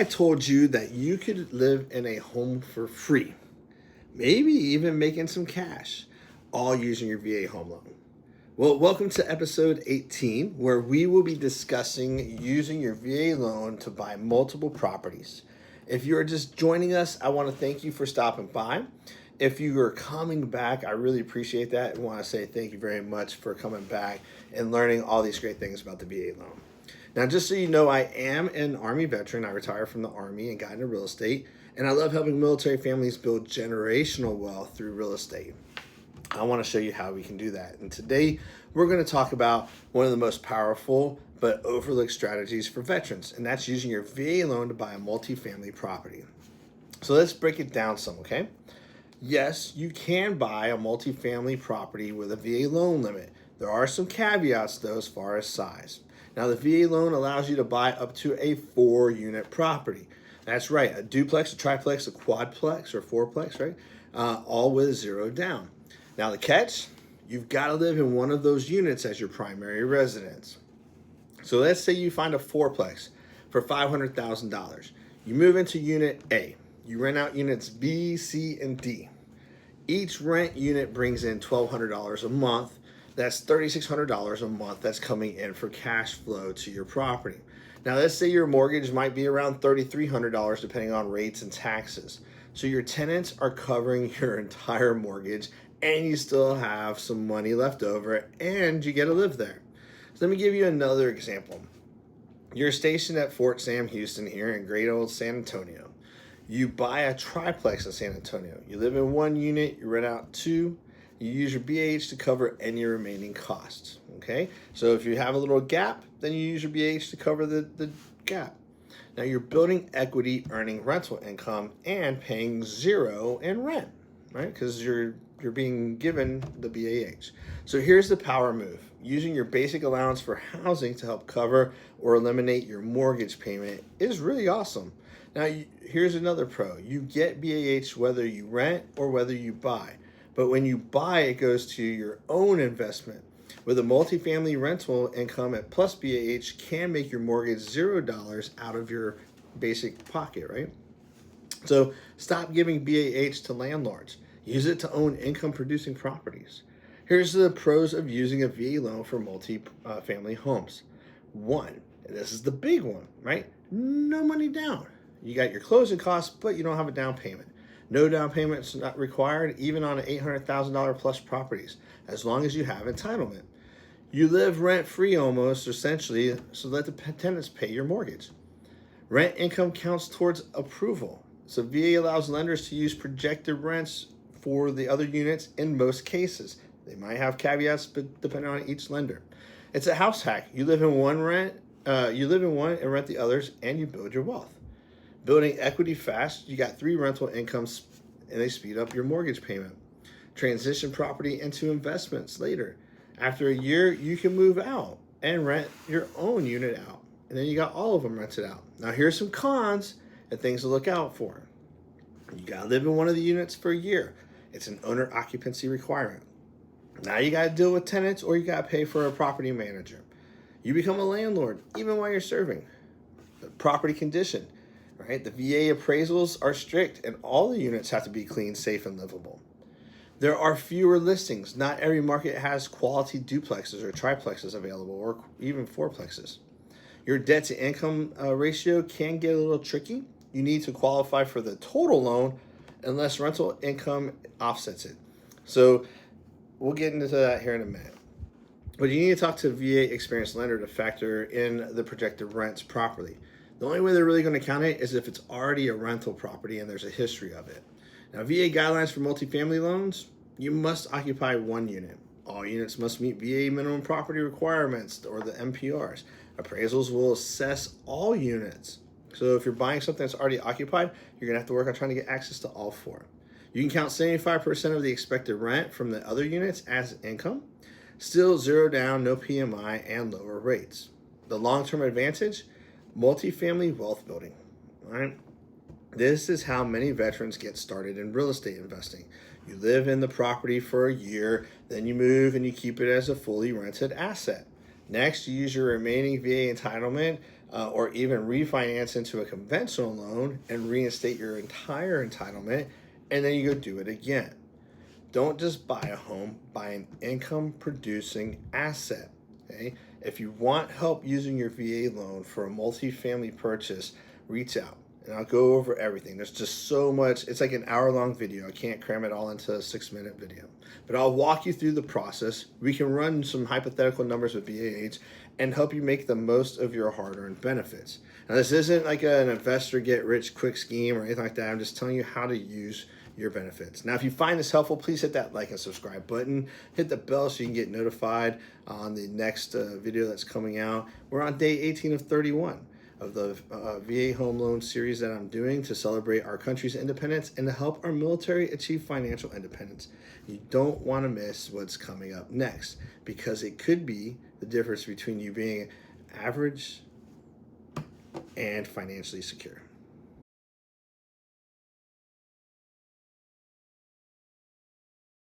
I told you that you could live in a home for free, maybe even making some cash, all using your VA home loan? Well, welcome to episode 18, where we will be discussing using your VA loan to buy multiple properties. If you are just joining us, I want to thank you for stopping by. If you are coming back, I really appreciate that. I want to say thank you very much for coming back and learning all these great things about the VA loan. Now, just so you know, I am an Army veteran. I retired from the Army and got into real estate, and I love helping military families build generational wealth through real estate. I want to show you how we can do that. And today, we're going to talk about one of the most powerful but overlooked strategies for veterans, and that's using your VA loan to buy a multifamily property. So let's break it down some, okay? Yes, you can buy a multifamily property with a VA loan limit. There are some caveats, though, as far as size. Now, the VA loan allows you to buy up to a 4-unit property. That's right, a duplex, a triplex, a quadplex, or fourplex, right? All with zero down. Now, the catch, you've got to live in one of those units as your primary residence. So let's say you find a fourplex for $500,000. You move into unit A. You rent out units B, C, and D. Each rent unit brings in $1,200 a month. That's $3,600 a month that's coming in for cash flow to your property. Now, let's say your mortgage might be around $3,300 depending on rates and taxes. So your tenants are covering your entire mortgage, and you still have some money left over, and you get to live there. So let me give you another example. You're stationed at Fort Sam Houston here in great old San Antonio. You buy a triplex in San Antonio. You live in one unit, you rent out two. You use your BH to cover any remaining costs, okay? So if you have a little gap, then you use your BH to cover the gap. Now you're building equity, earning rental income, and paying zero in rent, right? Because you're being given the BAH. So here's the power move. Using your basic allowance for housing to help cover or eliminate your mortgage payment is really awesome. Now here's another pro. You get BAH whether you rent or whether you buy. But when you buy, it goes to your own investment. With a multifamily rental income at plus BAH can make your mortgage $0 out of your basic pocket, right? So stop giving BAH to landlords. Use it to own income-producing properties. Here's the pros of using a VA loan for multi-family homes. One, and this is the big one, right? No money down. You got your closing costs, but you don't have a down payment. No down payment is not required, even on $800,000 plus properties, as long as you have entitlement. You live rent-free almost, essentially, so let the tenants pay your mortgage. Rent income counts towards approval. So VA allows lenders to use projected rents for the other units in most cases. They might have caveats, but depending on each lender. It's a house hack. You live in one and rent the others, and you build your wealth. Building equity fast, you got 3 rental incomes, and they speed up your mortgage payment. Transition property into investments later. After a year, you can move out and rent your own unit out. And then you got all of them rented out. Now here's some cons and things to look out for. You gotta live in one of the units for a year. It's an owner occupancy requirement. Now you gotta deal with tenants, or you gotta pay for a property manager. You become a landlord even while you're serving. The property condition. Right? The VA appraisals are strict, and all the units have to be clean, safe, and livable. There are fewer listings. Not every market has quality duplexes or triplexes available, or even fourplexes. Your debt to income ratio can get a little tricky. You need to qualify for the total loan unless rental income offsets it. So we'll get into that here in a minute. But you need to talk to a VA experienced lender to factor in the projected rents properly. The only way they're really going to count it is if it's already a rental property and there's a history of it. Now, VA guidelines for multifamily loans, you must occupy one unit. All units must meet VA minimum property requirements, or the MPRs. Appraisals will assess all units. So if you're buying something that's already occupied, you're going to have to work on trying to get access to all 4. You can count 75% of the expected rent from the other units as income. Still zero down, no PMI, and lower rates. The long-term advantage, multifamily wealth building. All right? This is how many veterans get started in real estate investing. You live in the property for a year, then you move and you keep it as a fully rented asset. Next, you use your remaining VA entitlement or even refinance into a conventional loan and reinstate your entire entitlement, and then you go do it again. Don't just buy a home, buy an income producing asset. Okay? If you want help using your VA loan for a multifamily purchase, reach out and I'll go over everything. There's just so much. It's like an hour-long video. I can't cram it all into a 6-minute video. But I'll walk you through the process. We can run some hypothetical numbers with VAH and help you make the most of your hard-earned benefits. Now, this isn't like an investor get-rich-quick scheme or anything like that. I'm just telling you how to use your benefits. Now, if you find this helpful, please hit that like and subscribe button. Hit the bell so you can get notified on the next video that's coming out. We're on day 18 of 31 of the VA home loan series that I'm doing to celebrate our country's independence and to help our military achieve financial independence. You don't want to miss what's coming up next, because it could be the difference between you being average and financially secure.